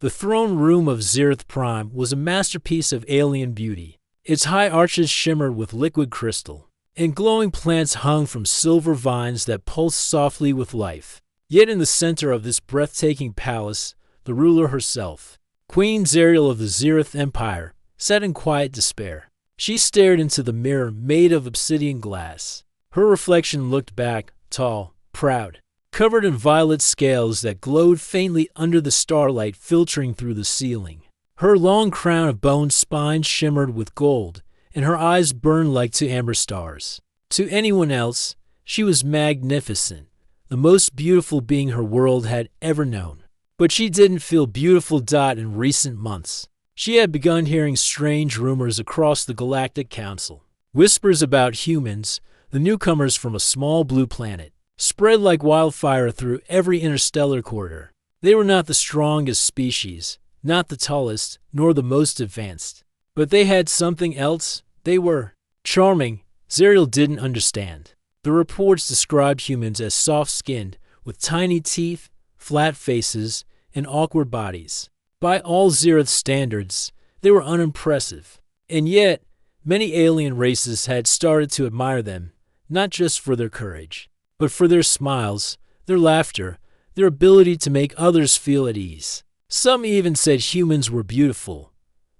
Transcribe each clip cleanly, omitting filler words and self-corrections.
The throne room of Zirith Prime was a masterpiece of alien beauty. Its high arches shimmered with liquid crystal, and glowing plants hung from silver vines that pulsed softly with life. Yet in the center of this breathtaking palace, the ruler herself, Queen Zariel of the Zirith Empire, sat in quiet despair. She stared into the mirror made of obsidian glass. Her reflection looked back, tall, proud, covered in violet scales that glowed faintly under the starlight filtering through the ceiling. Her long crown of bone spines shimmered with gold, and her eyes burned like two amber stars. To anyone else, she was magnificent, the most beautiful being her world had ever known. But she didn't feel beautiful in recent months. She had begun hearing strange rumors across the Galactic Council. Whispers about humans, the newcomers from a small blue planet, spread like wildfire through every interstellar corridor. They were not the strongest species, not the tallest, nor the most advanced. But they had something else. They were charming. Zariel didn't understand. The reports described humans as soft-skinned, with tiny teeth, flat faces, and awkward bodies. By all Zirith standards, they were unimpressive. And yet, many alien races had started to admire them, not just for their courage, but for their smiles, their laughter, their ability to make others feel at ease. Some even said humans were beautiful.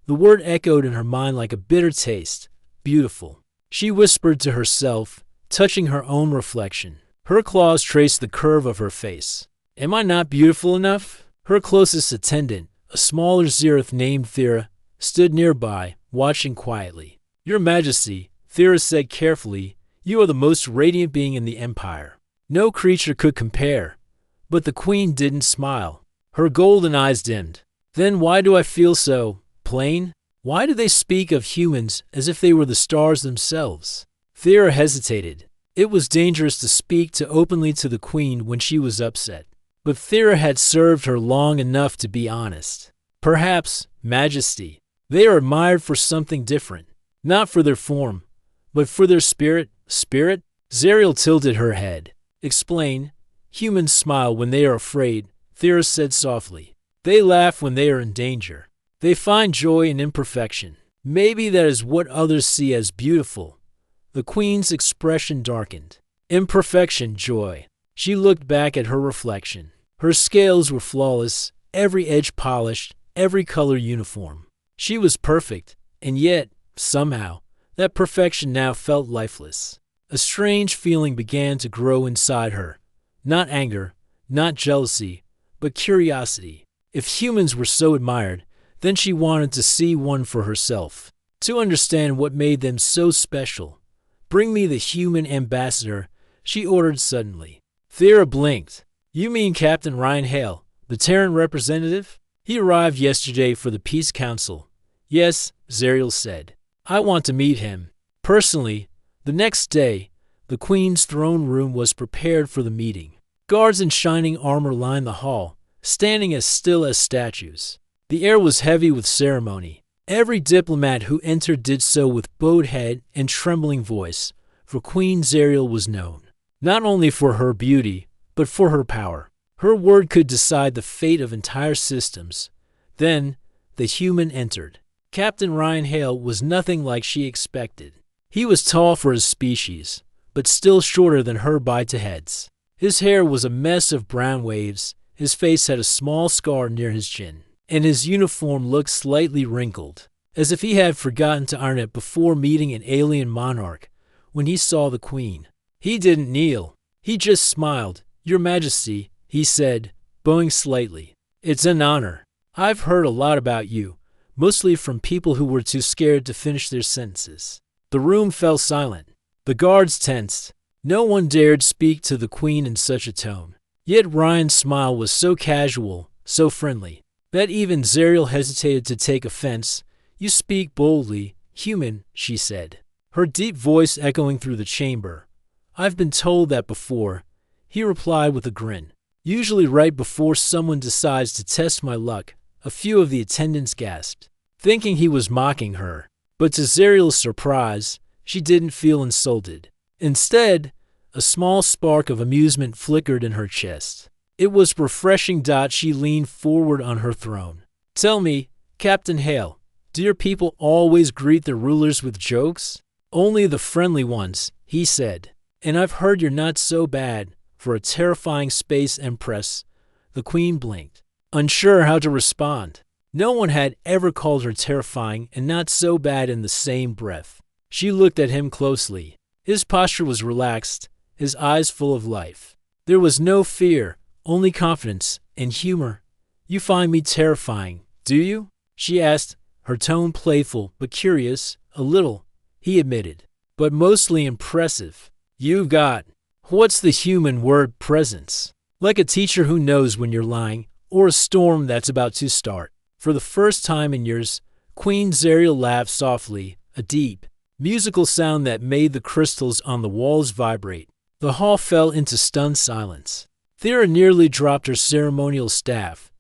The word echoed in her mind like a bitter taste. Beautiful. She whispered to herself, touching her own reflection. Her claws traced the curve of her face. Am I not beautiful enough? Her closest attendant, a smaller Zirith named Thera, stood nearby, watching quietly. Your Majesty, Thera said carefully, you are the most radiant being in the Empire. No creature could compare. But the Queen didn't smile. Her golden eyes dimmed. Then why do I feel so plain? Why do they speak of humans as if they were the stars themselves? Thera hesitated. It was dangerous to speak too openly to the Queen when she was upset. But Thera had served her long enough to be honest. Perhaps, Majesty, they are admired for something different. Not for their form, but for their spirit. Spirit? Zariel tilted her head. Explain. Humans smile when they are afraid, Thera said softly. They laugh when they are in danger. They find joy in imperfection. Maybe that is what others see as beautiful. The Queen's expression darkened. Imperfection, joy. She looked back at her reflection. Her scales were flawless, every edge polished, every color uniform. She was perfect, and yet, somehow, that perfection now felt lifeless. A strange feeling began to grow inside her. Not anger, not jealousy, but curiosity. If humans were so admired, then she wanted to see one for herself, to understand what made them so special. Bring me the human ambassador, she ordered suddenly. Thera blinked. You mean Captain Ryan Hale, the Terran representative? He arrived yesterday for the Peace Council. Yes, Zariel said. I want to meet him. Personally, the next day, the Queen's throne room was prepared for the meeting. Guards in shining armor lined the hall, standing as still as statues. The air was heavy with ceremony. Every diplomat who entered did so with bowed head and trembling voice, for Queen Zariel was known, not only for her beauty, but for her power. Her word could decide the fate of entire systems. Then, the human entered. Captain Ryan Hale was nothing like she expected. He was tall for his species, but still shorter than her by two heads. His hair was a mess of brown waves, his face had a small scar near his chin, and his uniform looked slightly wrinkled, as if he had forgotten to iron it before meeting an alien monarch when he saw the Queen. He didn't kneel. He just smiled. Your Majesty, he said, bowing slightly. It's an honor. I've heard a lot about you, mostly from people who were too scared to finish their sentences. The room fell silent. The guards tensed. No one dared speak to the Queen in such a tone. Yet Ryan's smile was so casual, so friendly, that even Zariel hesitated to take offense. You speak boldly, human, she said, her deep voice echoing through the chamber. I've been told that before, he replied with a grin. Usually right before someone decides to test my luck, a few of the attendants gasped, thinking he was mocking her. But to Zariel's surprise, she didn't feel insulted. Instead, a small spark of amusement flickered in her chest. It was refreshing. She leaned forward on her throne, Tell me, Captain Hale, do your people always greet their rulers with jokes? Only the friendly ones, he said. And I've heard you're not so bad for a terrifying space empress. The Queen blinked, unsure how to respond. No one had ever called her terrifying and not so bad in the same breath. She looked at him closely. His posture was relaxed, his eyes full of life. There was no fear, only confidence and humor. You find me terrifying, do you? She asked, her tone playful but curious, a little, he admitted, but mostly impressive. You've got, what's the human word, presence? Like a teacher who knows when you're lying, or a storm that's about to start. For the first time in years, Queen Zariel laughed softly, a deep, musical sound that made the crystals on the walls vibrate. The hall fell into stunned silence. Thera nearly dropped her ceremonial staff.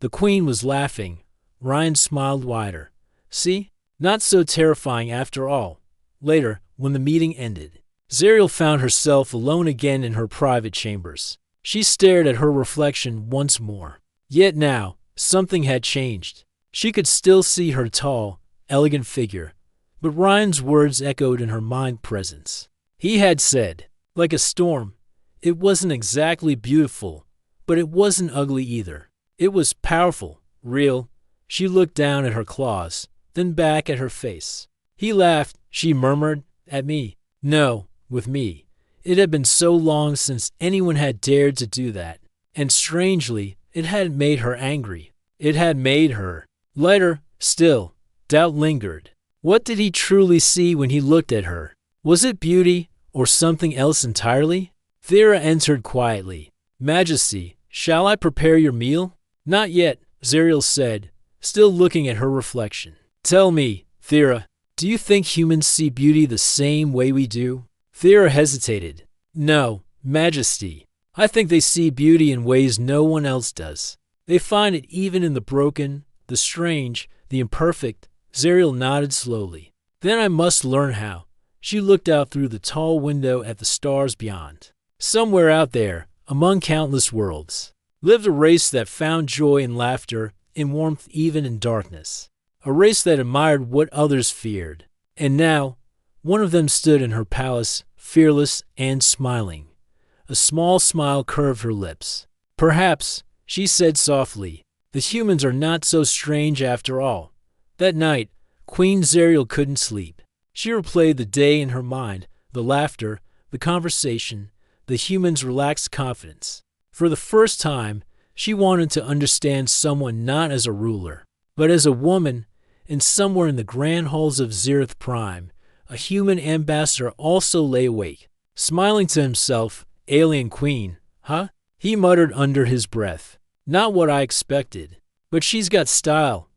The Queen was laughing. Ryan smiled wider. See? Not so terrifying after all. Later, when the meeting ended, Zariel found herself alone again in her private chambers. She stared at her reflection once more. Yet now, something had changed. She could still see her tall, elegant figure, but Ryan's words echoed in her mind presence. He had said, like a storm, it wasn't exactly beautiful, but it wasn't ugly either. It was powerful, real. She looked down at her claws, then back at her face. He laughed, she murmured, at me. No, with me. It had been so long since anyone had dared to do that, and strangely, it hadn't made her angry. It had made her lighter. Still, doubt lingered. What did he truly see when he looked at her? Was it beauty, or something else entirely? Thera entered quietly. Majesty, shall I prepare your meal? Not yet, Zariel said, still looking at her reflection. Tell me, Thera, do you think humans see beauty the same way we do? Thera hesitated. No, Majesty. I think they see beauty in ways no one else does. They find it even in the broken, the strange, the imperfect. Zariel nodded slowly. Then I must learn how. She looked out through the tall window at the stars beyond. Somewhere out there, among countless worlds, lived a race that found joy in laughter, in warmth even in darkness. A race that admired what others feared. And now, one of them stood in her palace, fearless and smiling. A small smile curved her lips. Perhaps, she said softly, the humans are not so strange after all. That night, Queen Zariel couldn't sleep. She replayed the day in her mind, the laughter, the conversation, the humans' relaxed confidence. For the first time, she wanted to understand someone not as a ruler, but as a woman, and somewhere in the grand halls of Zirith Prime, a human ambassador also lay awake, smiling to himself. Alien Queen, huh? He muttered under his breath. Not what I expected. But she's got style.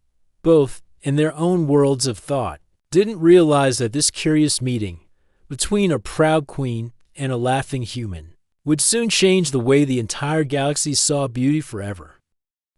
Both, in their own worlds of thought, didn't realize that this curious meeting, between a proud queen and a laughing human, would soon change the way the entire galaxy saw beauty forever.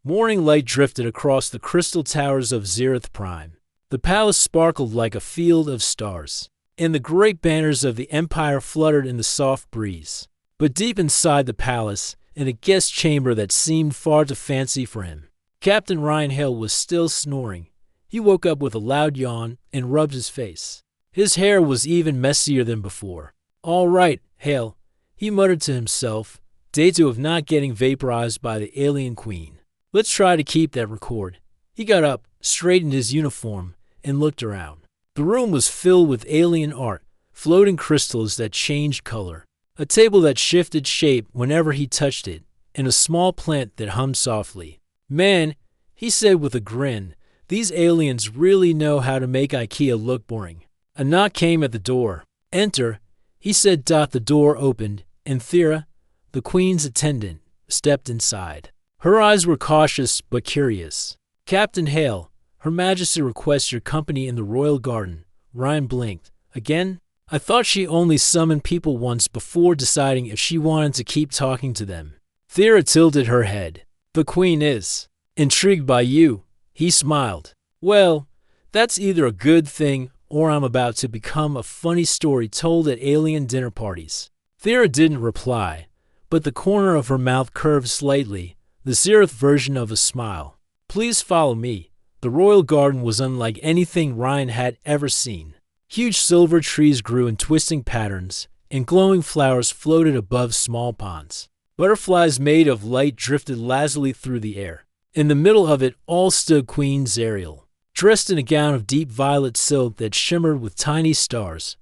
Morning light drifted across the crystal towers of Zirith Prime. The palace sparkled like a field of stars, and the great banners of the Empire fluttered in the soft breeze. But deep inside the palace, in a guest chamber that seemed far too fancy for him, Captain Ryan Hale was still snoring. He woke up with a loud yawn and rubbed his face. His hair was even messier than before. All right, Hale, he muttered to himself, day two of not getting vaporized by the alien queen. Let's try to keep that record. He got up, straightened his uniform, and looked around. The room was filled with alien art, floating crystals that changed color. A table that shifted shape whenever he touched it, and a small plant that hummed softly. Man, he said with a grin, these aliens really know how to make IKEA look boring. A knock came at the door. Enter, he said. The door opened, and Thera, the queen's attendant, stepped inside. Her eyes were cautious but curious. Captain Hale, Her Majesty requests your company in the royal garden. Ryan blinked. Again? I thought she only summoned people once before deciding if she wanted to keep talking to them. Thera tilted her head. The queen is intrigued by you. He smiled. Well, that's either a good thing or I'm about to become a funny story told at alien dinner parties. Thera didn't reply, but the corner of her mouth curved slightly, the Zirith version of a smile. Please follow me, The royal garden was unlike anything Ryan had ever seen. Huge silver trees grew in twisting patterns, and glowing flowers floated above small ponds. Butterflies made of light drifted lazily through the air. In the middle of it all stood Queen Zariel, dressed in a gown of deep violet silk that shimmered with tiny stars.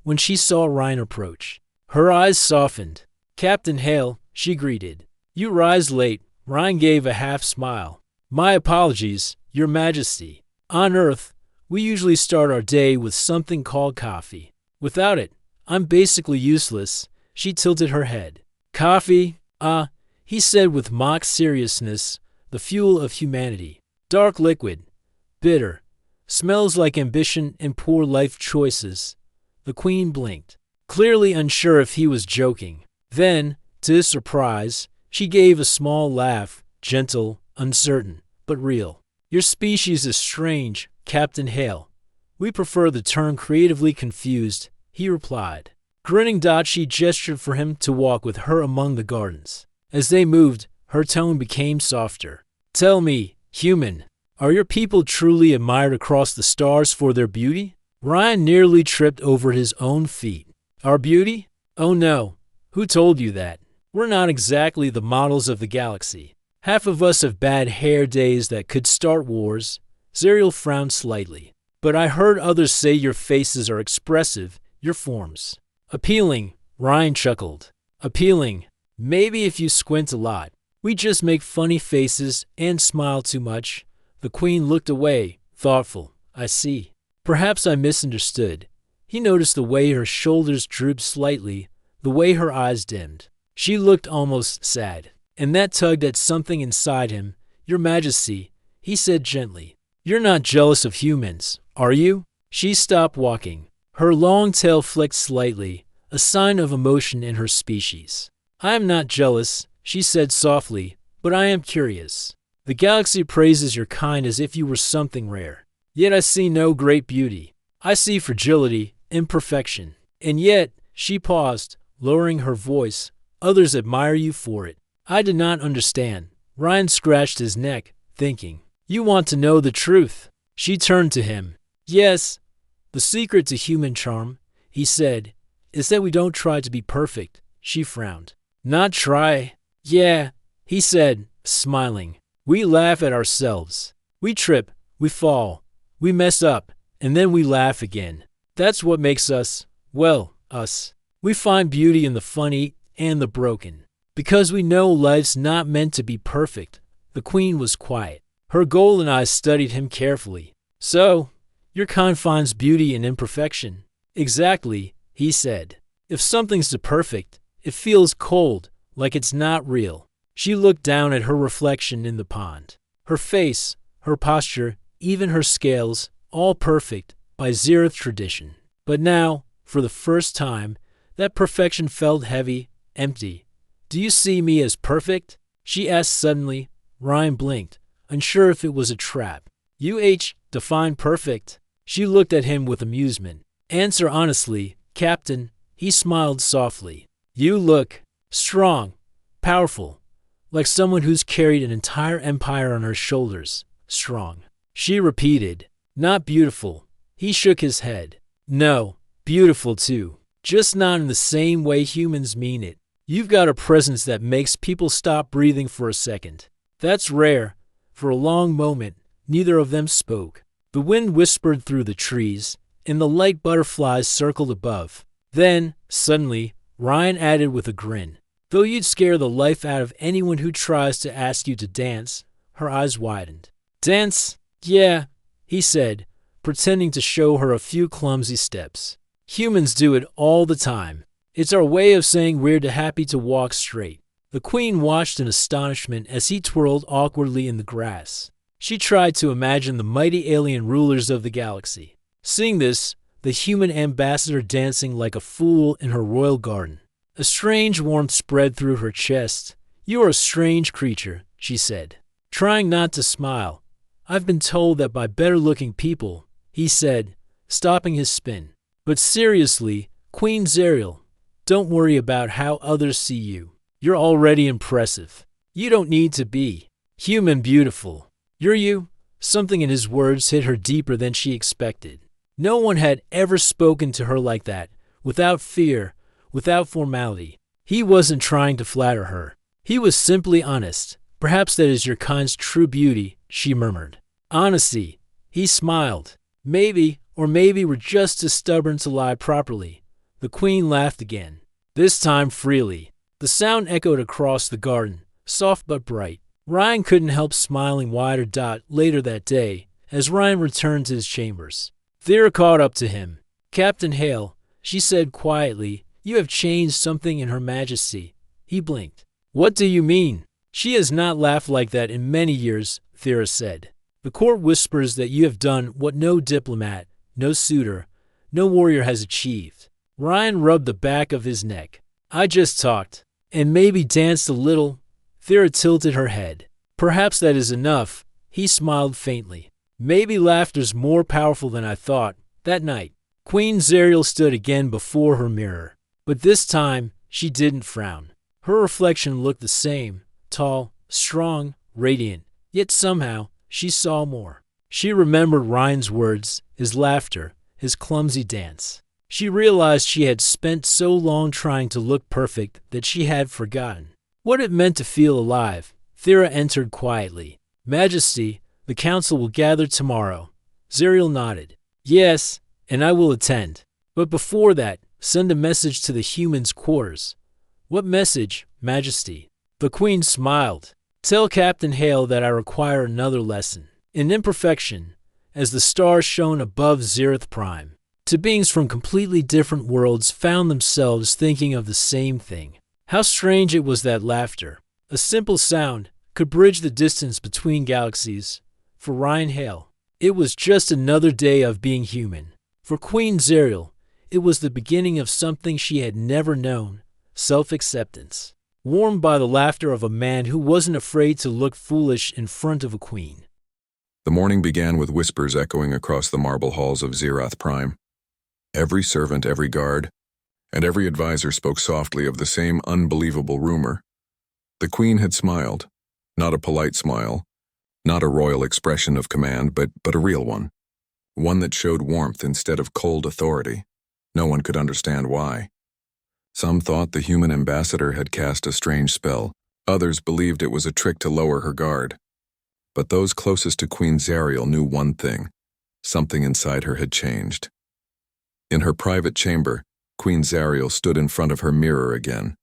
When she saw Ryan approach, her eyes softened. "Captain Hale," she greeted. "You rise late." Ryan gave a half smile. "My apologies, Your Majesty. On Earth, we usually start our day with something called coffee. Without it, I'm basically useless." She tilted her head. "Coffee? He said with mock seriousness, "the fuel of humanity. Dark liquid. Bitter. Smells like ambition and poor life choices." The Queen blinked, clearly unsure if he was joking. Then, to his surprise, she gave a small laugh, gentle, uncertain, but real. "Your species is strange, Captain Hale. We prefer the term creatively confused," he replied. Grinning, she gestured for him to walk with her among the gardens. As they moved, her tone became softer. "Tell me, human, are your people truly admired across the stars for their beauty?" Ryan nearly tripped over his own feet. "Our beauty? Oh no. Who told you that? We're not exactly the models of the galaxy. Half of us have bad hair days that could start wars." Zariel frowned slightly. "But I heard others say your faces are expressive, your forms appealing." Ryan chuckled. "Appealing? Maybe if you squint a lot. We just make funny faces and smile too much." The Queen looked away, thoughtful. "I see. Perhaps I misunderstood." He noticed the way her shoulders drooped slightly, the way her eyes dimmed. She looked almost sad, and that tugged at something inside him. "Your Majesty," he said gently, "you're not jealous of humans, are you?" She stopped walking. Her long tail flicked slightly, a sign of emotion in her species. "I am not jealous," she said softly, "but I am curious. The galaxy praises your kind as if you were something rare. Yet I see no great beauty. I see fragility, imperfection. And yet," she paused, lowering her voice, "others admire you for it." "I did not understand." Ryan scratched his neck, thinking. "You want to know the truth?" She turned to him. "Yes. The secret to human charm," he said, "is that we don't try to be perfect." She frowned. "Not try?" "Yeah," he said, smiling. "We laugh at ourselves. We trip, we fall, we mess up, and then we laugh again. That's what makes us, well, us. We find beauty in the funny and the broken. Because we know life's not meant to be perfect." The Queen was quiet. Her golden eyes studied him carefully. "So, your kind finds beauty in imperfection." "Exactly," he said. "If something's too perfect, it feels cold, like it's not real." She looked down at her reflection in the pond. Her face, her posture, even her scales, all perfect by Zerith tradition. But now, for the first time, that perfection felt heavy, empty. "Do you see me as perfect?" she asked suddenly. Ryan blinked, unsure if it was a trap. Define perfect." She looked at him with amusement. "Answer honestly, Captain." He smiled softly. "You look strong, powerful, like someone who's carried an entire empire on her shoulders." "Strong," she repeated. "Not beautiful." He shook his head. "No, beautiful too. Just not in the same way humans mean it. You've got a presence that makes people stop breathing for a second." "That's rare." For a long moment, neither of them spoke. The wind whispered through the trees, and the light butterflies circled above. Then, suddenly, Ryan added with a grin, "Though you'd scare the life out of anyone who tries to ask you to dance." Her eyes widened. "Dance? Yeah," he said, pretending to show her a few clumsy steps. "Humans do it all the time. It's our way of saying we're too happy to walk straight." The Queen watched in astonishment as he twirled awkwardly in the grass. She tried to imagine the mighty alien rulers of the galaxy. Seeing this, the human ambassador dancing like a fool in her royal garden. A strange warmth spread through her chest. "You are a strange creature," she said, trying not to smile. "I've been told that by better-looking people," he said, stopping his spin. "But seriously, Queen Zariel, don't worry about how others see you. You're already impressive. You don't need to be human beautiful. You're you, Something in his words hit her deeper than she expected. No one had ever spoken to her like that, without fear, without formality. He wasn't trying to flatter her. He was simply honest. Perhaps that is your kind's true beauty, she murmured. Honesty. He smiled. Maybe, or maybe we're just as stubborn to lie properly. The queen laughed again, this time freely. The sound echoed across the garden, soft but bright. Ryan couldn't help smiling wider. Later that day, as Ryan returned to his chambers, Thera caught up to him. Captain Hale, she said quietly, you have changed something in Her Majesty. He blinked. What do you mean? She has not laughed like that in many years, Thera said. The court whispers that you have done what no diplomat, no suitor, no warrior has achieved. Ryan rubbed the back of his neck. I just talked, and maybe danced a little. Thera tilted her head. Perhaps that is enough. He smiled faintly. Maybe laughter's more powerful than I thought. That night, Queen Zariel stood again before her mirror. But this time, she didn't frown. Her reflection looked the same, tall, strong, radiant. Yet somehow, she saw more. She remembered Ryan's words, his laughter, his clumsy dance. She realized she had spent so long trying to look perfect that she had forgotten what it meant to feel alive. Thera entered quietly. Majesty, the council will gather tomorrow. Zariel nodded. Yes, and I will attend. But before that, send a message to the humans' quarters. What message, Majesty? The queen smiled. Tell Captain Hale that I require another lesson in imperfection, as the stars shone above Zereth Prime. Two beings from completely different worlds found themselves thinking of the same thing. How strange it was that laughter, a simple sound, could bridge the distance between galaxies. For Ryan Hale, it was just another day of being human. For Queen Zariel, it was the beginning of something she had never known, self-acceptance. Warmed by the laughter of a man who wasn't afraid to look foolish in front of a queen. The morning began with whispers echoing across the marble halls of Zerath Prime. Every servant, every guard, and every advisor spoke softly of the same unbelievable rumor. The queen had smiled, not a polite smile, not a royal expression of command, but a real one. One that showed warmth instead of cold authority. No one could understand why. Some thought the human ambassador had cast a strange spell. Others believed it was a trick to lower her guard. But those closest to Queen Zariel knew one thing. Something inside her had changed. In her private chamber, Queen Zariel stood in front of her mirror again.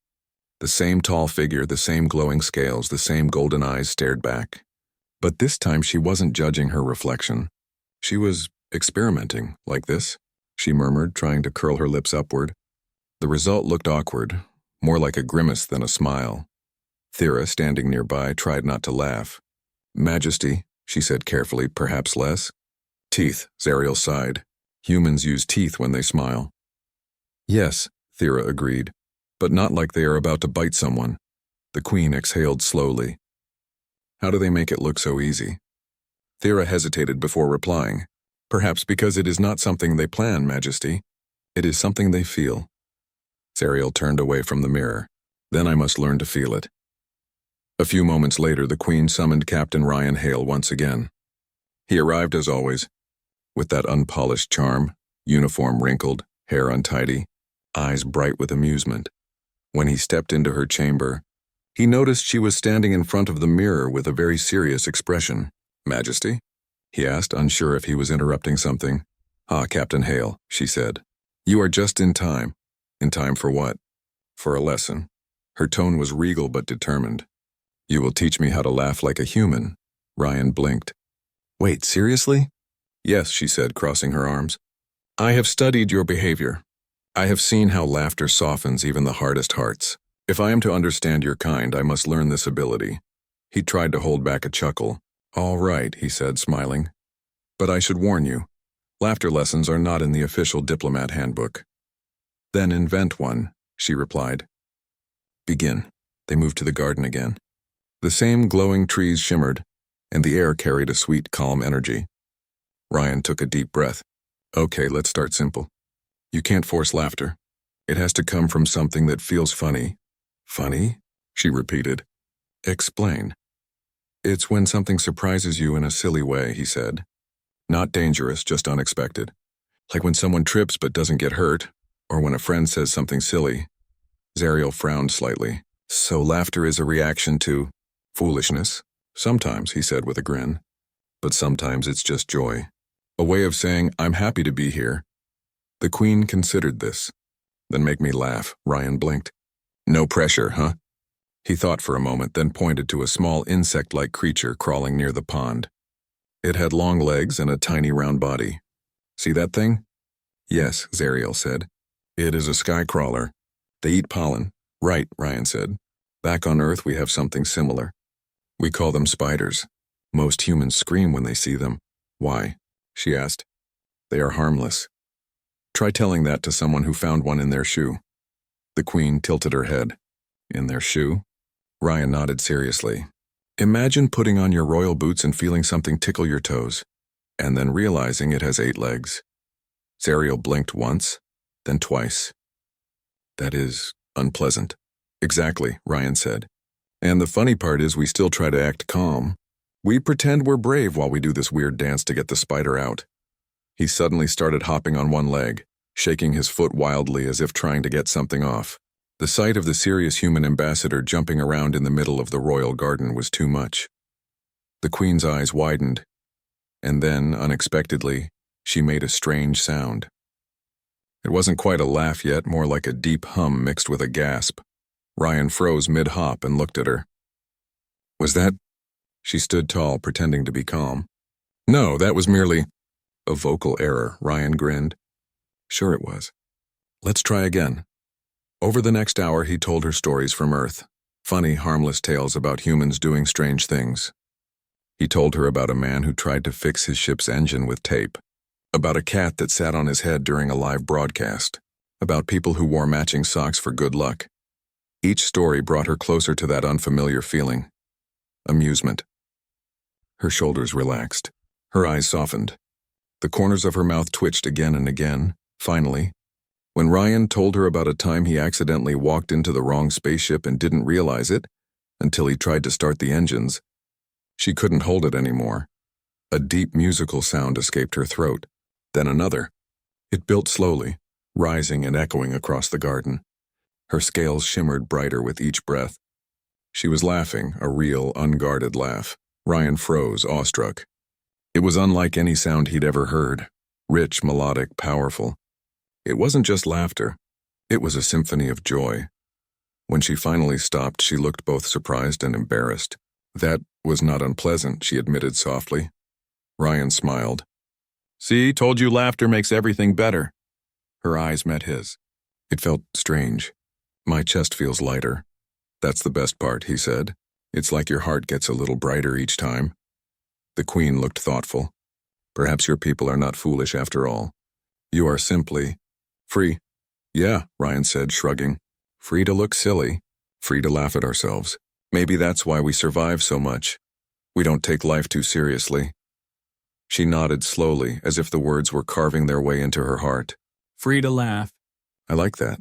The same tall figure, the same glowing scales, the same golden eyes stared back. But this time she wasn't judging her reflection. She was experimenting, like this, she murmured, trying to curl her lips upward. The result looked awkward, more like a grimace than a smile. Thera, standing nearby, tried not to laugh. Majesty, she said carefully, perhaps less. Teeth, Zariel sighed. Humans use teeth when they smile. Yes, Thera agreed, but not like they are about to bite someone. The queen exhaled slowly. How do they make it look so easy? Thera hesitated before replying. Perhaps because it is not something they plan, Majesty. It is something they feel. Zariel turned away from the mirror. Then I must learn to feel it. A few moments later, the queen summoned Captain Ryan Hale once again. He arrived as always, with that unpolished charm, uniform wrinkled, hair untidy, eyes bright with amusement. When he stepped into her chamber, he noticed she was standing in front of the mirror with a very serious expression. Majesty? He asked, unsure if he was interrupting something. Ah, Captain Hale, she said. You are just in time. In time for what? For a lesson. Her tone was regal but determined. You will teach me how to laugh like a human. Ryan blinked. Wait, seriously? Yes, she said, crossing her arms. I have studied your behavior. I have seen how laughter softens even the hardest hearts. If I am to understand your kind, I must learn this ability. He tried to hold back a chuckle. All right, he said, smiling. But I should warn you, laughter lessons are not in the official diplomat handbook. Then invent one, she replied. Begin. They moved to the garden again. The same glowing trees shimmered, and the air carried a sweet, calm energy. Ryan took a deep breath. Okay, let's start simple. You can't force laughter. It has to come from something that feels funny. Funny? She repeated. Explain. It's when something surprises you in a silly way, he said. Not dangerous, just unexpected. Like when someone trips but doesn't get hurt, or when a friend says something silly. Zariel frowned slightly. So laughter is a reaction to foolishness? Sometimes, he said with a grin. But sometimes it's just joy. A way of saying, I'm happy to be here. The Queen considered this. Then make me laugh, Ryan blinked. No pressure, huh? He thought for a moment, then pointed to a small insect-like creature crawling near the pond. It had long legs and a tiny round body. See that thing? Yes, Zariel said. It is a sky crawler. They eat pollen. Right, Ryan said. Back on Earth we have something similar. We call them spiders. Most humans scream when they see them. Why? She asked. They are harmless. Try telling that to someone who found one in their shoe. The Queen tilted her head. In their shoe? Ryan nodded seriously. Imagine putting on your royal boots and feeling something tickle your toes, and then realizing it has 8 legs. Zariel blinked once, then twice. That is unpleasant. Exactly, Ryan said. And the funny part is we still try to act calm. We pretend we're brave while we do this weird dance to get the spider out. He suddenly started hopping on one leg, shaking his foot wildly as if trying to get something off. The sight of the serious human ambassador jumping around in the middle of the royal garden was too much. The Queen's eyes widened, and then, unexpectedly, she made a strange sound. It wasn't quite a laugh yet, more like a deep hum mixed with a gasp. Ryan froze mid-hop and looked at her. Was that? She stood tall, pretending to be calm. No, that was merely a vocal error, Ryan grinned. Sure it was. Let's try again. Over the next hour, he told her stories from Earth, funny, harmless tales about humans doing strange things. He told her about a man who tried to fix his ship's engine with tape, about a cat that sat on his head during a live broadcast, about people who wore matching socks for good luck. Each story brought her closer to that unfamiliar feeling. Amusement. Her shoulders relaxed. Her eyes softened. The corners of her mouth twitched again and again. Finally, when Ryan told her about a time he accidentally walked into the wrong spaceship and didn't realize it until he tried to start the engines, she couldn't hold it anymore. A deep musical sound escaped her throat, then another. It built slowly, rising and echoing across the garden. Her scales shimmered brighter with each breath. She was laughing, a real, unguarded laugh. Ryan froze, awestruck. It was unlike any sound he'd ever heard. Rich, melodic, powerful. It wasn't just laughter. It was a symphony of joy. When she finally stopped, she looked both surprised and embarrassed. That was not unpleasant, she admitted softly. Ryan smiled. See, told you laughter makes everything better. Her eyes met his. It felt strange. My chest feels lighter. That's the best part, he said. It's like your heart gets a little brighter each time. The Queen looked thoughtful. Perhaps your people are not foolish after all. You are simply free. Yeah, Ryan said, shrugging. Free to look silly. Free to laugh at ourselves. Maybe that's why we survive so much. We don't take life too seriously. She nodded slowly, as if the words were carving their way into her heart. Free to laugh. I like that.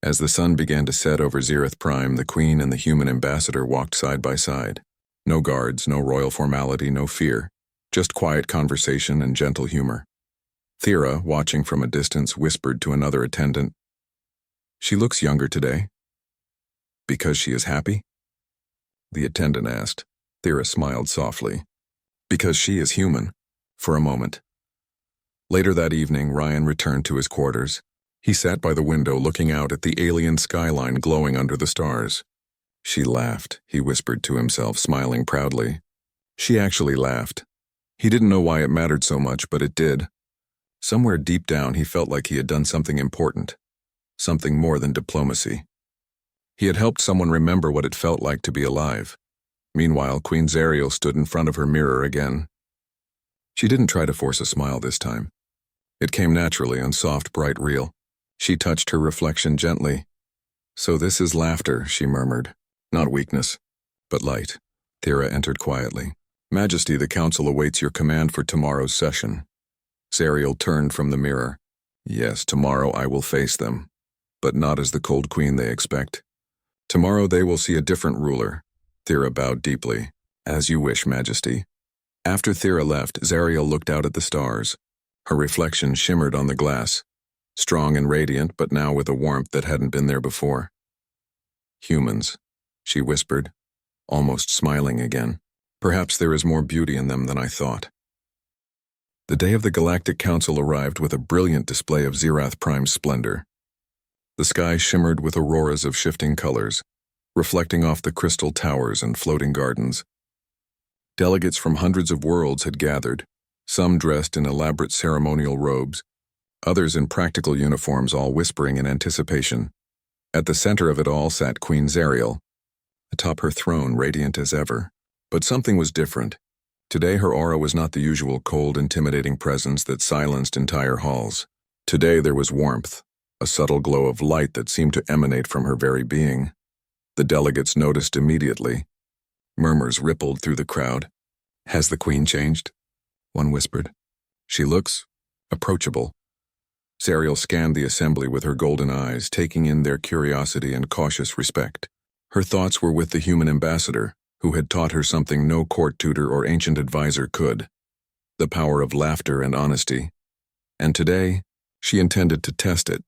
As the sun began to set over Zirith Prime, the Queen and the human ambassador walked side by side. No guards, no royal formality, no fear. Just quiet conversation and gentle humor. Thera, watching from a distance, whispered to another attendant, She looks younger today. Because she is happy? The attendant asked. Thera smiled softly. Because she is human. For a moment. Later that evening, Ryan returned to his quarters. He sat by the window looking out at the alien skyline glowing under the stars. She laughed, he whispered to himself, smiling proudly. She actually laughed. He didn't know why it mattered so much, but it did. Somewhere deep down, he felt like he had done something important. Something more than diplomacy. He had helped someone remember what it felt like to be alive. Meanwhile, Queen Zariel stood in front of her mirror again. She didn't try to force a smile this time. It came naturally and soft, bright, real. She touched her reflection gently. So this is laughter, she murmured. Not weakness, but light. Thera entered quietly. Majesty, the council awaits your command for tomorrow's session. Zariel turned from the mirror. Yes, tomorrow I will face them, but not as the cold queen they expect. Tomorrow they will see a different ruler. Thera bowed deeply. As you wish, Majesty. After Thera left, Zariel looked out at the stars. Her reflection shimmered on the glass, strong and radiant, but now with a warmth that hadn't been there before. Humans, she whispered, almost smiling again. Perhaps there is more beauty in them than I thought. The day of the Galactic Council arrived with a brilliant display of Zirath Prime's splendor. The sky shimmered with auroras of shifting colors, reflecting off the crystal towers and floating gardens. Delegates from hundreds of worlds had gathered, some dressed in elaborate ceremonial robes, others in practical uniforms, all whispering in anticipation. At the center of it all sat Queen Zariel, atop her throne, radiant as ever. But something was different. Today her aura was not the usual cold, intimidating presence that silenced entire halls. Today there was warmth, a subtle glow of light that seemed to emanate from her very being. The delegates noticed immediately. Murmurs rippled through the crowd. "Has the Queen changed?" one whispered. "She looks approachable." Zariel scanned the assembly with her golden eyes, taking in their curiosity and cautious respect. Her thoughts were with the human ambassador, who had taught her something no court tutor or ancient advisor could: the power of laughter and honesty. And today, she intended to test it.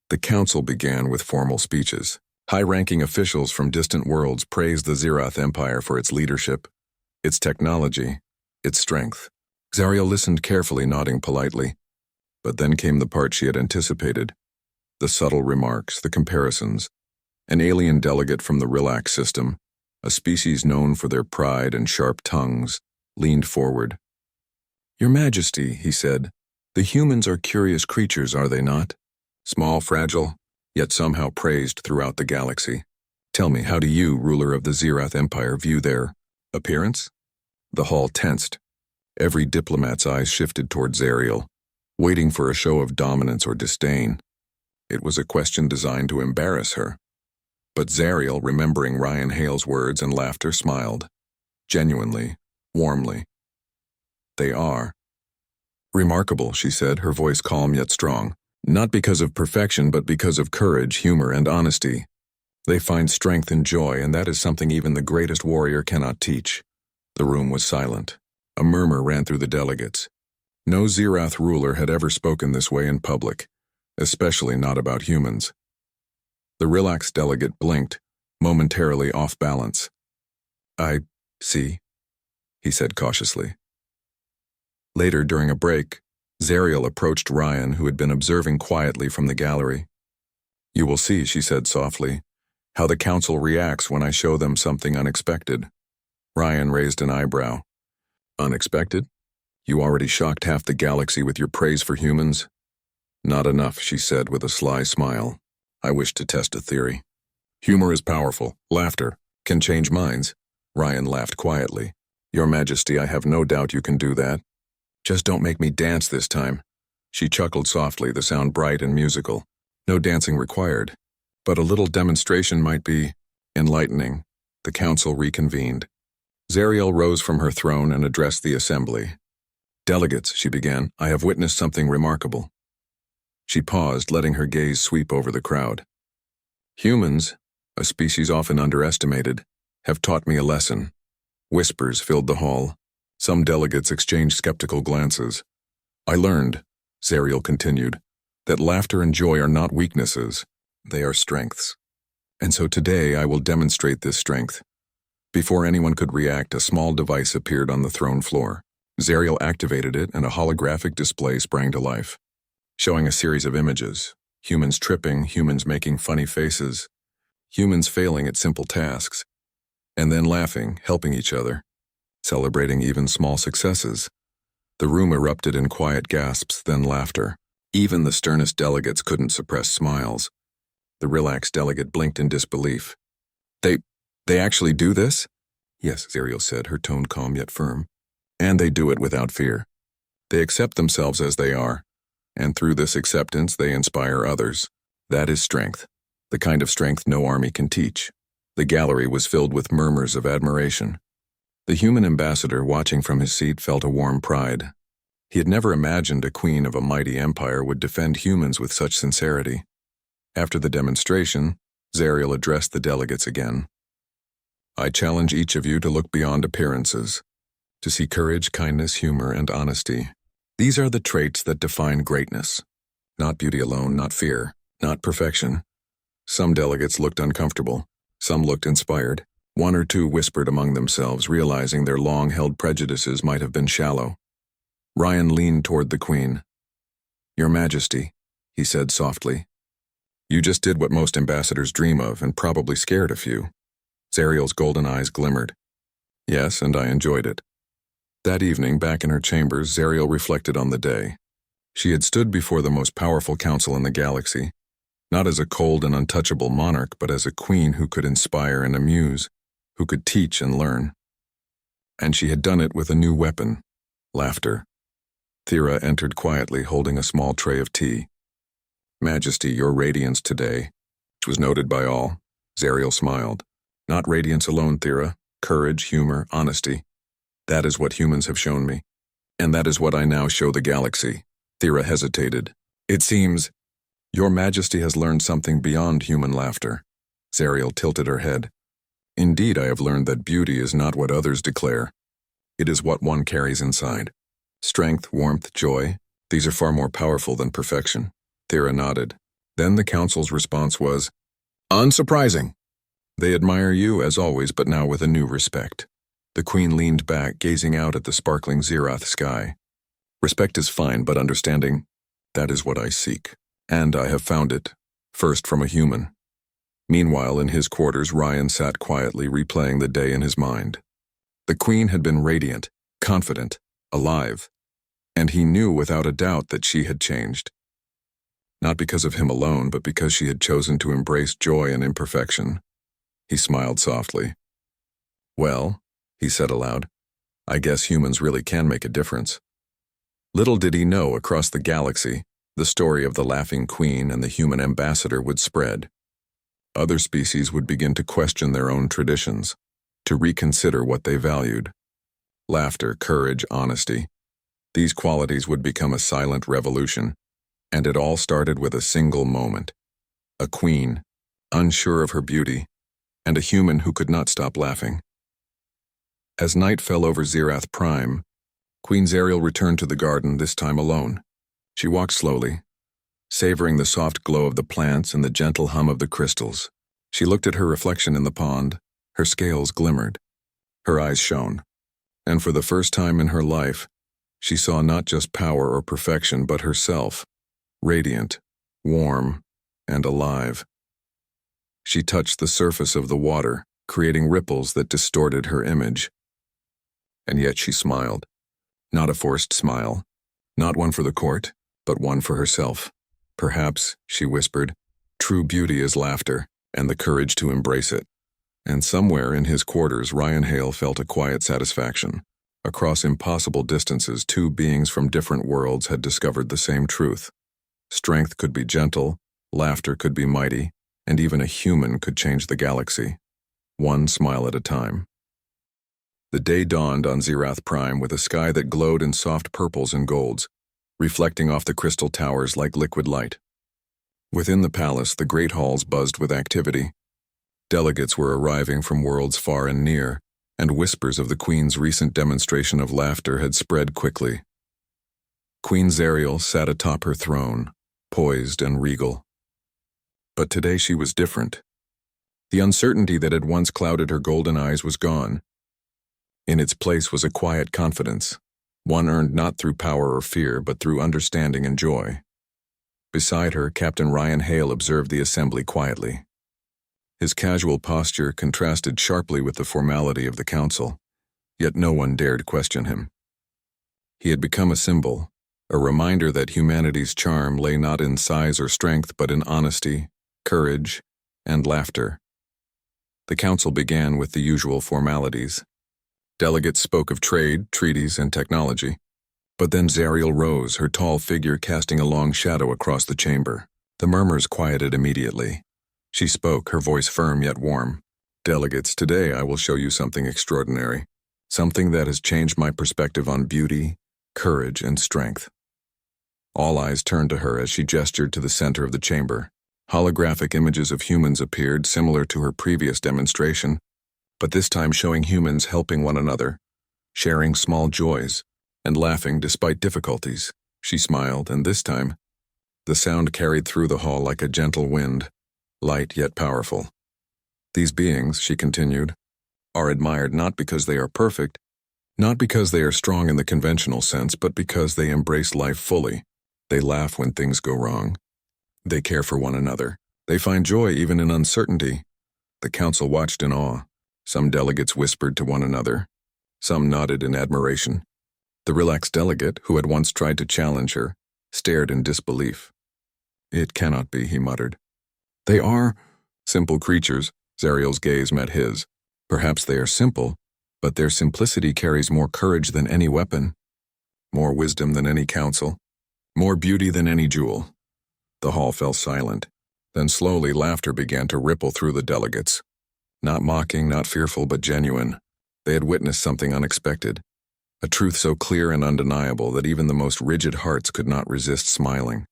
The council began with formal speeches. High-ranking officials from distant worlds praised the Zirath Empire for its leadership, its technology, its strength. Zariel listened carefully, nodding politely. But then came the part she had anticipated: the subtle remarks, the comparisons. An alien delegate from the Relax system, a species known for their pride and sharp tongues, leaned forward. "Your Majesty," he said, "the humans are curious creatures, are they not? Small, fragile, yet somehow praised throughout the galaxy. Tell me, how do you, ruler of the Zirath Empire, view their appearance?" The hall tensed. Every diplomat's eyes shifted toward Zariel, waiting for a show of dominance or disdain. It was a question designed to embarrass her. But Zariel, remembering Ryan Hale's words and laughter, smiled. Genuinely, warmly. "They are remarkable," she said, her voice calm yet strong. "Not because of perfection, but because of courage, humor, and honesty. They find strength and joy, and that is something even the greatest warrior cannot teach." The room was silent. A murmur ran through the delegates. No Zirath ruler had ever spoken this way in public, especially not about humans. The Relax delegate blinked, momentarily off balance. "I see," he said cautiously. Later, during a break, Zariel approached Ryan, who had been observing quietly from the gallery. "You will see," she said softly, "how the council reacts when I show them something unexpected." Ryan raised an eyebrow. "Unexpected? You already shocked half the galaxy with your praise for humans?" "Not enough," she said with a sly smile. "I wish to test a theory. Humor is powerful. Laughter can change minds." Ryan laughed quietly. "Your Majesty, I have no doubt you can do that. Just don't make me dance this time." She chuckled softly, the sound bright and musical. "No dancing required. But a little demonstration might be enlightening." The council reconvened. Zariel rose from her throne and addressed the assembly. "Delegates," she began, "I have witnessed something remarkable." She paused, letting her gaze sweep over the crowd. "Humans, a species often underestimated, have taught me a lesson." Whispers filled the hall. Some delegates exchanged skeptical glances. "I learned," Zariel continued, "that laughter and joy are not weaknesses. They are strengths. And so today I will demonstrate this strength." Before anyone could react, a small device appeared on the throne floor. Zariel activated it, and a holographic display sprang to life, showing a series of images: humans tripping, humans making funny faces, humans failing at simple tasks, and then laughing, helping each other, celebrating even small successes. The room erupted in quiet gasps, then laughter. Even the sternest delegates couldn't suppress smiles. The Relax delegate blinked in disbelief. They actually do this?" "Yes," Zariel said, her tone calm yet firm. "And they do it without fear. They accept themselves as they are, and through this acceptance they inspire others. That is strength, the kind of strength no army can teach." The gallery was filled with murmurs of admiration. The human ambassador, watching from his seat, felt a warm pride. He had never imagined a queen of a mighty empire would defend humans with such sincerity. After the demonstration, Zariel addressed the delegates again. I challenge each of you to look beyond appearances, to see courage, kindness, humor, and honesty. These are the traits that define greatness. Not beauty alone, not fear, not perfection. Some delegates looked uncomfortable. Some looked inspired. One or two whispered among themselves, realizing their long-held prejudices might have been shallow. Ryan leaned toward the Queen. "Your Majesty," he said softly, "you just did what most ambassadors dream of and probably scared a few." Zariel's golden eyes glimmered. "Yes, and I enjoyed it." That evening, back in her chambers, Zariel reflected on the day. She had stood before the most powerful council in the galaxy, not as a cold and untouchable monarch, but as a queen who could inspire and amuse, who could teach and learn. And she had done it with a new weapon: laughter. Thera entered quietly, holding a small tray of tea. "Majesty, your radiance today," which was noted by all. Zariel smiled. "Not radiance alone, Thera. Courage, humor, honesty. That is what humans have shown me. And that is what I now show the galaxy." Thera hesitated. "It seems your Majesty has learned something beyond human laughter." Zariel tilted her head. "Indeed, I have learned that beauty is not what others declare. It is what one carries inside. Strength, warmth, joy, these are far more powerful than perfection." Thera nodded. Then the council's response was, "Unsurprising. They admire you, as always, but now with a new respect." The Queen leaned back, gazing out at the sparkling Zirath sky. "Respect is fine, but understanding, that is what I seek. And I have found it, first from a human." Meanwhile, in his quarters, Ryan sat quietly, replaying the day in his mind. The Queen had been radiant, confident, alive, and he knew without a doubt that she had changed. Not because of him alone, but because she had chosen to embrace joy and imperfection. He smiled softly. "Well," he said aloud, "I guess humans really can make a difference." Little did he know, across the galaxy, the story of the Laughing Queen and the human ambassador would spread. Other species would begin to question their own traditions, to reconsider what they valued. Laughter, courage, honesty. These qualities would become a silent revolution, and it all started with a single moment. A queen, unsure of her beauty, and a human who could not stop laughing. As night fell over Zirath Prime, Queen Zariel returned to the garden, this time alone. She walked slowly, savoring the soft glow of the plants and the gentle hum of the crystals. She looked at her reflection in the pond. Her scales glimmered. Her eyes shone. And for the first time in her life, she saw not just power or perfection, but herself, radiant, warm, and alive. She touched the surface of the water, creating ripples that distorted her image. And yet she smiled. Not a forced smile, not one for the court, but one for herself. "Perhaps," she whispered, "true beauty is laughter, and the courage to embrace it." And somewhere in his quarters, Ryan Hale felt a quiet satisfaction. Across impossible distances, two beings from different worlds had discovered the same truth. Strength could be gentle, laughter could be mighty, and even a human could change the galaxy. One smile at a time. The day dawned on Zirath Prime with a sky that glowed in soft purples and golds, reflecting off the crystal towers like liquid light. Within the palace, the great halls buzzed with activity. Delegates were arriving from worlds far and near, and whispers of the Queen's recent demonstration of laughter had spread quickly. Queen Zariel sat atop her throne, poised and regal. But today she was different. The uncertainty that had once clouded her golden eyes was gone. In its place was a quiet confidence, one earned not through power or fear, but through understanding and joy. Beside her, Captain Ryan Hale observed the assembly quietly. His casual posture contrasted sharply with the formality of the council, yet no one dared question him. He had become a symbol, a reminder that humanity's charm lay not in size or strength, but in honesty, courage, and laughter. The council began with the usual formalities. Delegates spoke of trade, treaties, and technology. But then Zariel rose, her tall figure casting a long shadow across the chamber. The murmurs quieted immediately. She spoke, her voice firm yet warm. "Delegates, today I will show you something extraordinary, something that has changed my perspective on beauty, courage, and strength." All eyes turned to her as she gestured to the center of the chamber. Holographic images of humans appeared, similar to her previous demonstration, but this time showing humans helping one another, sharing small joys, and laughing despite difficulties. She smiled, and this time, the sound carried through the hall like a gentle wind, light yet powerful. These beings, she continued, are admired not because they are perfect, not because they are strong in the conventional sense, but because they embrace life fully. They laugh when things go wrong. They care for one another. They find joy even in uncertainty. The council watched in awe. Some delegates whispered to one another. Some nodded in admiration. The relaxed delegate, who had once tried to challenge her, stared in disbelief. "It cannot be," he muttered. "They are simple creatures." Zariel's gaze met his. "Perhaps they are simple, but their simplicity carries more courage than any weapon, more wisdom than any counsel, more beauty than any jewel." The hall fell silent. Then slowly laughter began to ripple through the delegates. Not mocking, not fearful, but genuine. They had witnessed something unexpected, a truth so clear and undeniable that even the most rigid hearts could not resist smiling.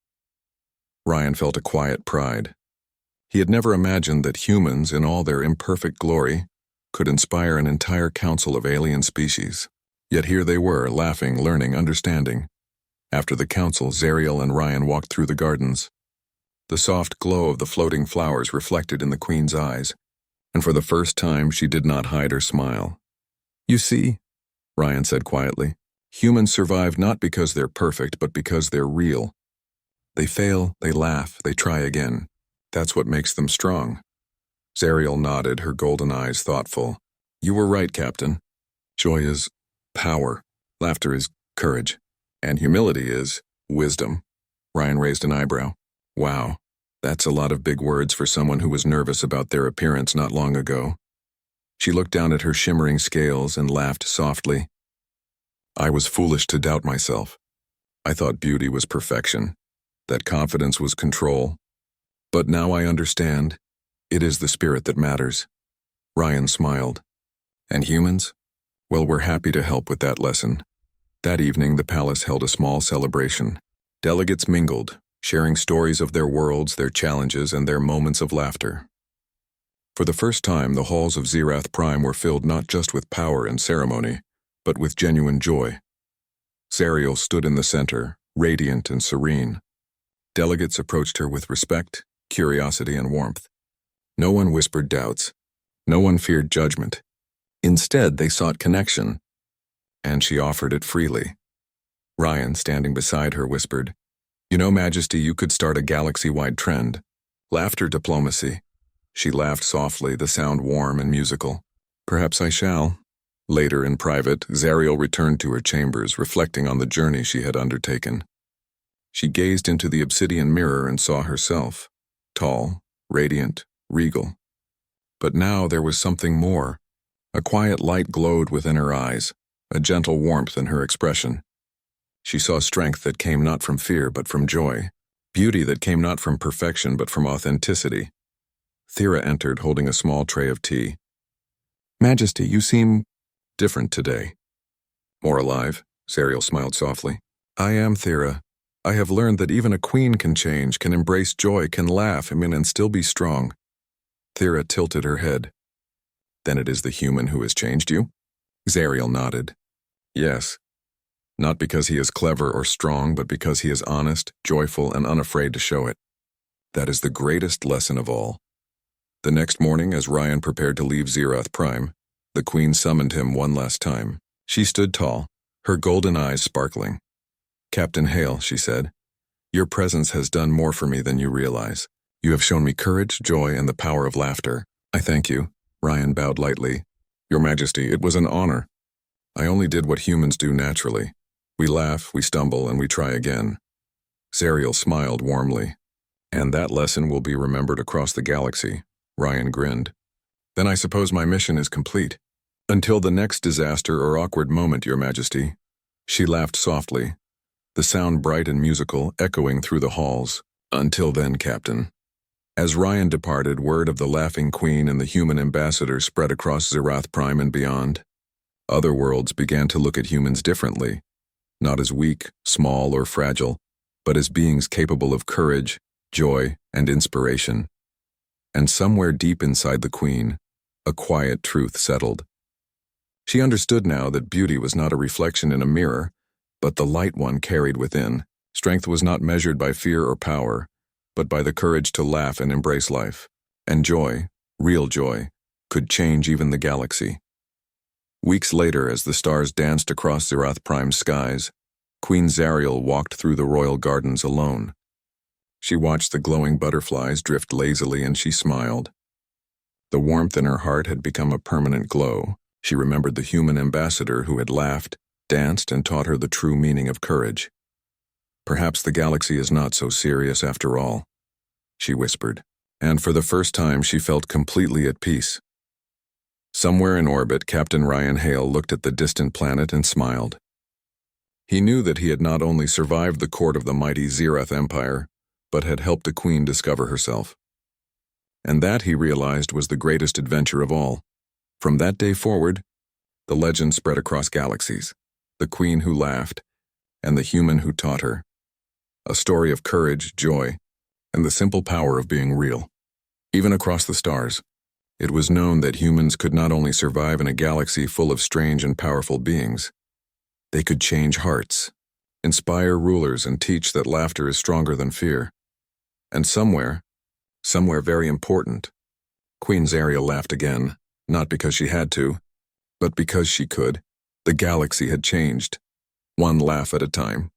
Ryan felt a quiet pride. He had never imagined that humans, in all their imperfect glory, could inspire an entire council of alien species. Yet here they were, laughing, learning, understanding. After the council, Zariel and Ryan walked through the gardens. The soft glow of the floating flowers reflected in the queen's eyes, and for the first time she did not hide her smile. "You see," Ryan said quietly, "humans survive not because they're perfect, but because they're real. They fail, they laugh, they try again. That's what makes them strong." Zariel nodded, her golden eyes thoughtful. "You were right, Captain. Joy is power, laughter is courage, and humility is wisdom." Ryan raised an eyebrow. "Wow, that's a lot of big words for someone who was nervous about their appearance not long ago." She looked down at her shimmering scales and laughed softly. "I was foolish to doubt myself. I thought beauty was perfection, that confidence was control. But now I understand. It is the spirit that matters." Ryan smiled. "And humans? Well, we're happy to help with that lesson." That evening, the palace held a small celebration. Delegates mingled, sharing stories of their worlds, their challenges, and their moments of laughter. For the first time, the halls of Zirath Prime were filled not just with power and ceremony, but with genuine joy. Zariel stood in the center, radiant and serene. Delegates approached her with respect, curiosity, and warmth. No one whispered doubts. No one feared judgment. Instead, they sought connection, and she offered it freely. Ryan, standing beside her, whispered, "You know, Majesty, you could start a galaxy-wide trend. Laughter diplomacy." She laughed softly, the sound warm and musical. "Perhaps I shall." Later, in private, Zariel returned to her chambers, reflecting on the journey she had undertaken. She gazed into the obsidian mirror and saw herself, tall, radiant, regal. But now there was something more. A quiet light glowed within her eyes, a gentle warmth in her expression. She saw strength that came not from fear but from joy, beauty that came not from perfection but from authenticity. Thera entered, holding a small tray of tea. "Majesty, you seem different today." "More alive," Zariel smiled softly. "I am Thera. I have learned that even a queen can change, can embrace joy, can laugh, and still be strong." Thera tilted her head. "Then it is the human who has changed you?" Zariel nodded. "Yes. Not because he is clever or strong, but because he is honest, joyful, and unafraid to show it. That is the greatest lesson of all." The next morning, as Ryan prepared to leave Zirath Prime, the queen summoned him one last time. She stood tall, her golden eyes sparkling. "Captain Hale," she said, "your presence has done more for me than you realize. You have shown me courage, joy, and the power of laughter." "I thank you." Ryan bowed lightly. "Your Majesty, it was an honor. I only did what humans do naturally. We laugh, we stumble, and we try again." Zariel smiled warmly. "And that lesson will be remembered across the galaxy." Ryan grinned. "Then I suppose my mission is complete. Until the next disaster or awkward moment, Your Majesty." She laughed softly, the sound bright and musical, echoing through the halls. "Until then, Captain." As Ryan departed, word of the Laughing Queen and the human ambassador spread across Zirath Prime and beyond. Other worlds began to look at humans differently, not as weak, small, or fragile, but as beings capable of courage, joy, and inspiration. And somewhere deep inside the Queen, A quiet truth settled. She understood now that beauty was not a reflection in a mirror, but the light one carried within. Strength was not measured by fear or power, but by the courage to laugh and embrace life. And joy, real joy, could change even the galaxy. Weeks later, as the stars danced across Zirath Prime's skies, Queen Zariel walked through the royal gardens alone. She watched the glowing butterflies drift lazily and she smiled. The warmth in her heart had become a permanent glow. She remembered the human ambassador who had laughed, danced, and taught her the true meaning of courage. Perhaps the galaxy is not so serious after all, she whispered, and for the first time she felt completely at peace. Somewhere in orbit, Captain Ryan Hale looked at the distant planet and smiled. He knew that he had not only survived the court of the mighty Zirath Empire, but had helped the Queen discover herself. And that, he realized, was the greatest adventure of all. From that day forward, the legend spread across galaxies, the Queen who laughed, and the human who taught her. A story of courage, joy, and the simple power of being real. Even across the stars, it was known that humans could not only survive in a galaxy full of strange and powerful beings, they could change hearts, inspire rulers, and teach that laughter is stronger than fear. And somewhere very important, Queen Zariel laughed again, not because she had to, but because she could. The galaxy had changed, one laugh at a time.